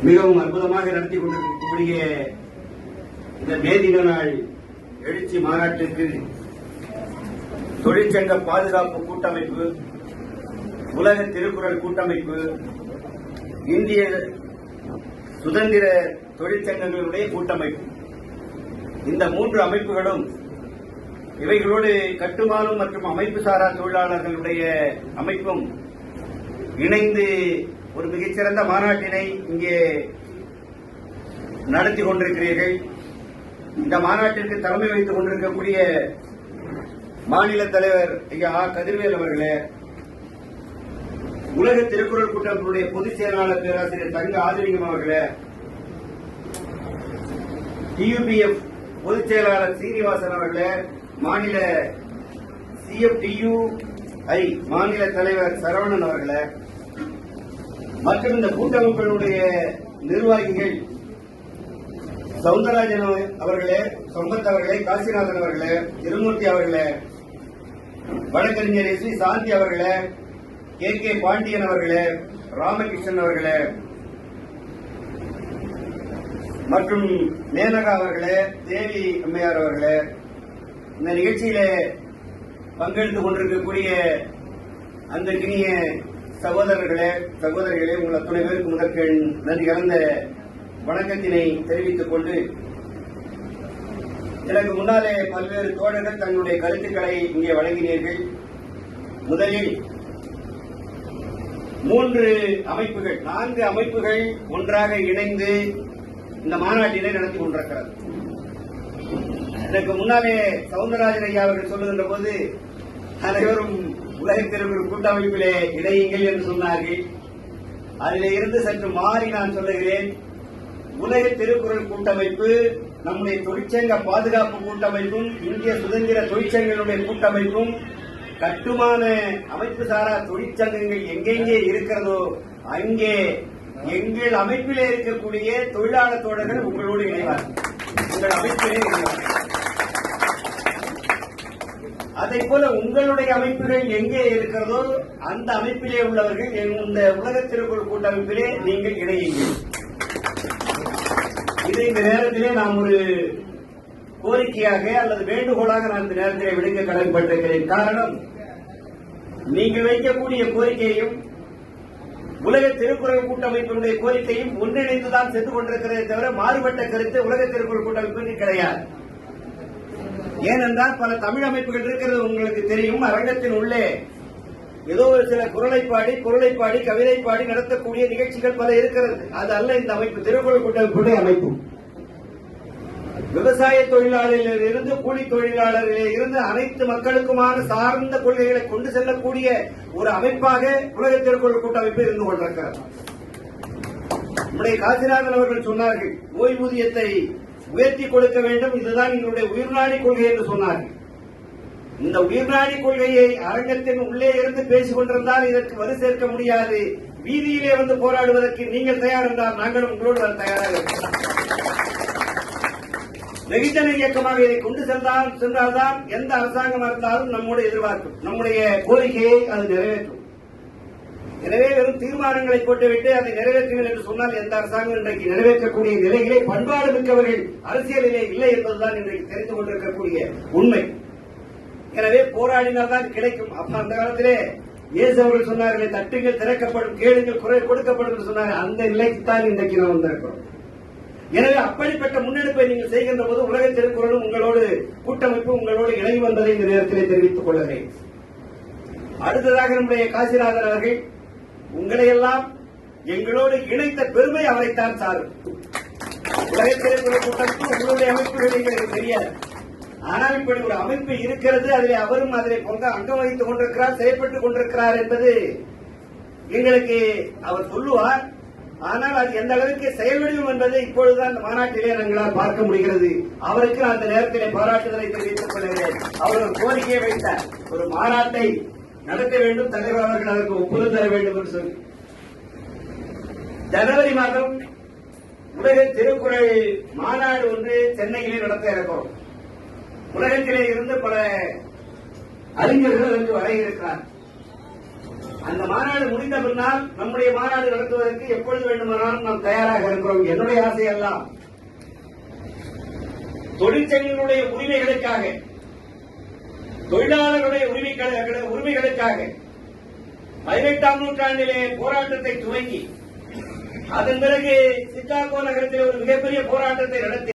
மிகவும் அற்புதமாக நடத்தி கொண்டிருக்கக்கூடிய இந்த மே தின நாள் எழுச்சி மாநாட்டிற்கு தொழிற்சங்க பாதுகாப்பு கூட்டமைப்பு, உலக திருக்குறள் கூட்டமைப்பு, இந்திய சுதந்திர தொழிற்சங்கங்களுடைய கூட்டமைப்பு, இந்த 3 அமைப்புகளும் இவைகளோடு கட்டுமானம் மற்றும் அமைப்பு சாரா தொழிலாளர்களுடைய அமைப்பும் இணைந்து ஒரு மிகச்சிறந்த மாநாட்டினை இங்கே நடத்தி கொண்டிருக்கிறீர்கள். இந்த மாநாட்டிற்கு தலைமை வைத்துக் கொண்டிருக்கக்கூடிய மாநில தலைவர் ஐயா கதிர்வேல் அவர்களே, உலக திருக்குறள் கூட்டமைப்புடைய பொதுச் செயலாளர் பேராசிரியர் தங்க ஆதிலிங்கம் அவர்களே, டியூபிஎஃப் பொதுச் செயலாளர் சீனிவாசன் அவர்களே, மாநில CFTUI மாநில தலைவர் சரவணன் அவர்களே, மற்றும் இந்த கூட்டமைப்பினுடைய நிர்வாகிகள் சவுந்தரராஜன் அவர்களே, சம்பத் அவர்களே, காசிநாதன் அவர்களே, திருமூர்த்தி அவர்களே, வழக்கறிஞர் S.V. சாந்தி அவர்களே, K.K. பாண்டியன் அவர்களே, ராமகிருஷ்ணன் அவர்களே மற்றும் மேனகா அவர்களே, தேவி அம்மையார் அவர்களே, இந்த நிகழ்ச்சியிலே பங்கெடுத்துக் கொண்டிருக்கக்கூடிய அந்த இனிய சகோதரர்களே, சகோதரிகளே, உங்கள் அத்துணை பேருக்கு முதற்கு நன்றி கலந்த வணக்கத்தினை தெரிவித்துக் கொண்டு, எனக்கு முன்னாலே பல்வேறு தோழர்கள் தங்களுடைய கருத்துக்களை இங்கே வழங்கினீர்கள். முதலில் 3 அமைப்புகள், 4 அமைப்புகள் ஒன்றாக இணைந்து இந்த மாநாட்டினை நடத்தி கொண்டிருக்கிறது. எனக்கு முன்னாலே சவுந்தரராஜன் ஐயா அவர்கள் சொல்லுகின்ற போது அனைவரும் உலக திருக்குறள் கூட்டமைப்பிலே இணையுங்கள் என்று சொன்னார்கள். அதிலே இருந்து சற்று மாறி நான் சொல்லுகிறேன், உலக திருக்குறள் கூட்டமைப்பு நம்முடைய தொழிற்சங்க பாதுகாப்பு கூட்டமைப்பும் இந்திய சுதந்திர தொழிற்சங்கங்களுடைய கூட்டமைப்பும் கட்டுமான அமைப்பு சாரா தொழிற்சங்கங்கள் எங்கெங்கே இருக்கிறதோ அங்கே எங்கள் அமைப்பிலே இருக்கக்கூடிய தொழிலாளர் தோழர்கள் உங்களோடு இணைவார்கள், உங்கள் அமைப்பிலே இணைவார்கள். அதை போல உங்களுடைய அமைப்புகள் எங்கே இருக்கிறதோ அந்த அமைப்பிலே உள்ளவர்கள் இந்த உலக திருக்குறள் கூட்டமைப்பிலே நீங்கள் இணையுங்கள். இதை இந்த நேரத்திலே நாம் ஒரு கோரிக்கையாக அல்லது வேண்டுகோளாக நான் இந்த நேரத்திலே விடுக்க கடமைப்பட்டிருக்கிறேன். காரணம், நீங்கள் வைக்கக்கூடிய கோரிக்கையும் உலக திருக்குறள் கூட்டமைப்பினுடைய கோரிக்கையும் ஒன்றிணைந்துதான் சென்று கொண்டிருக்கிறதே தவிர மாறுபட்ட கருத்து உலக திருக்குறள் கூட்டமைப்புக்கு கிடையாது. ஏனென்றால் பல தமிழ் அமைப்புகள் இருக்கிறது உங்களுக்கு தெரியும். அரங்கத்தின் உள்ளே ஏதோ ஒரு சில குரலை பாடி கவிதை பாடி நடத்தக்கூடிய நிகழ்ச்சிகள் பல இருக்கிறது. அது அல்ல இந்த அமைப்பு, திருக்குறள் கூட்டமைப்புடைய அமைப்பு. விவசாய தொழிலாளர்களில் இருந்து கூலி தொழிலாளர்களில் இருந்து அனைத்து மக்களுக்குமான சார்ந்த கொள்கைகளை கொண்டு செல்லக்கூடிய ஒரு அமைப்பாக உலக திருக்குறள் கூட்டமைப்பு இருந்து கொண்டிருக்கிறது. நம்முடைய காசிநாதன் அவர்கள் சொன்னார்கள், ஓய்வூதியத்தை உயர்த்தி கொடுக்க வேண்டும், இதுதான் எங்களுடைய உயிர்நாடி கொள்கை என்று சொன்னார்கள். இந்த உயிர்நாடி கொள்கையை அரங்கத்தின் உள்ளே இருந்து பேசிக் கொண்டிருந்தால் இதற்கு வலு சேர்க்க முடியாது. வீதியிலே வந்து போராடுவதற்கு நீங்கள் தயார் என்றால் நாங்களும் உங்களோடு தயாராக இருக்கிறோம். வெகுஜன இயக்கமாக இதை கொண்டு சென்றால்தான் எந்த அரசாங்கம் இருந்தாலும் நம்முடைய எதிர்பார்க்கும், நம்முடைய கோரிக்கையை அது நிறைவேற்றும். எனவே வெறும் தீர்மானங்களை போட்டுவிட்டு அதை நிறைவேற்றுங்கள் என்று சொன்னால் எந்த அரசாங்கம் இன்றைக்கு நிறைவேற்றக்கூடிய நிலையிலே பண்பாடு மிக்கவர்கள் அரசியலிலே இல்லை என்பதுதான் இன்றைக்கு தெரிந்து கொண்டிருக்கக்கூடிய உண்மை. எனவே போராடினால்தான் கிடைக்கும். அப்ப அந்த காலத்திலே இயேசு அவர்கள் சொன்னார்களே, தட்டுங்கள் திறக்கப்படும், கேளுங்கள் கொடுக்கப்படும் என்று சொன்னார்கள். அந்த நிலைக்குத்தான் இன்றைக்கு நாம் வந்திருக்கிறோம். எனவே அப்படிப்பட்ட முன்னெடுப்பை நீங்கள் செய்கின்ற போது உலக திருக்குறளும் உங்களோடு கூட்டமைப்பு உங்களோடு இணைந்து வந்ததை இந்த நேரத்திலே தெரிவித்துக் கொள்கிறேன். அடுத்ததாக நம்முடைய காசிநாதன் அவர்கள், உங்களை எல்லாம் எங்களோடு இணைத்த பெருமை அவரைத்தான் சாரும். உலக திருக்குறள் கூட்டமைப்பு உங்களுடைய அமைப்புகள் எங்களுக்கு தெரியாது. ஆனால் இப்படி ஒரு அமைப்பு இருக்கிறது, அதிலே அவரும் அதிலே அங்கம் வகித்துக் கொண்டிருக்கிறார், செயல்பட்டுக் கொண்டிருக்கிறார் என்பது எங்களுக்கு அவர் சொல்லுவார். ஆனால் அது எந்த அளவுக்கு செயல்வடிவம் என்பதை இப்பொழுதுதான் இந்த மாநாட்டிலே எங்களால் பார்க்க முடிகிறது. அவருக்கு அந்த நேரத்திலே பாராட்டுதலை தெரிவித்துக் கொள்கிறேன். அவர் ஒரு கோரிக்கையை வைத்தார், ஒரு மாநாட்டை நடத்த வேண்டும், தலைவர் அவர்கள் அதற்கு ஒப்புதல் தர வேண்டும் என்று சொல்லி ஜனவரி மாதம் உலக திருக்குறள் மாநாடு ஒன்று சென்னையிலே நடத்த இருக்கிறோம். உலகத்திலே இருந்து பல அறிஞர்கள் அங்கு வர இருக்கிறார். அந்த மாநாடு முடிந்த பின்னால் நம்முடைய மாநாடு நடத்துவதற்கு எப்பொழுது வேண்டுமானாலும் நாம் தயாராக இருக்கிறோம். என்னுடைய ஆசையெல்லாம் தொழிற்சங்கங்களுடைய உரிமைகளுக்காக, தொழிலாளர்களுடைய உரிமைகளுக்காக 18ஆம் நூற்றாண்டிலே போராட்டத்தை துவங்கி அதன் பிறகு சிகாகோ நகரத்தில் ஒரு மிகப்பெரிய போராட்டத்தை நடத்தி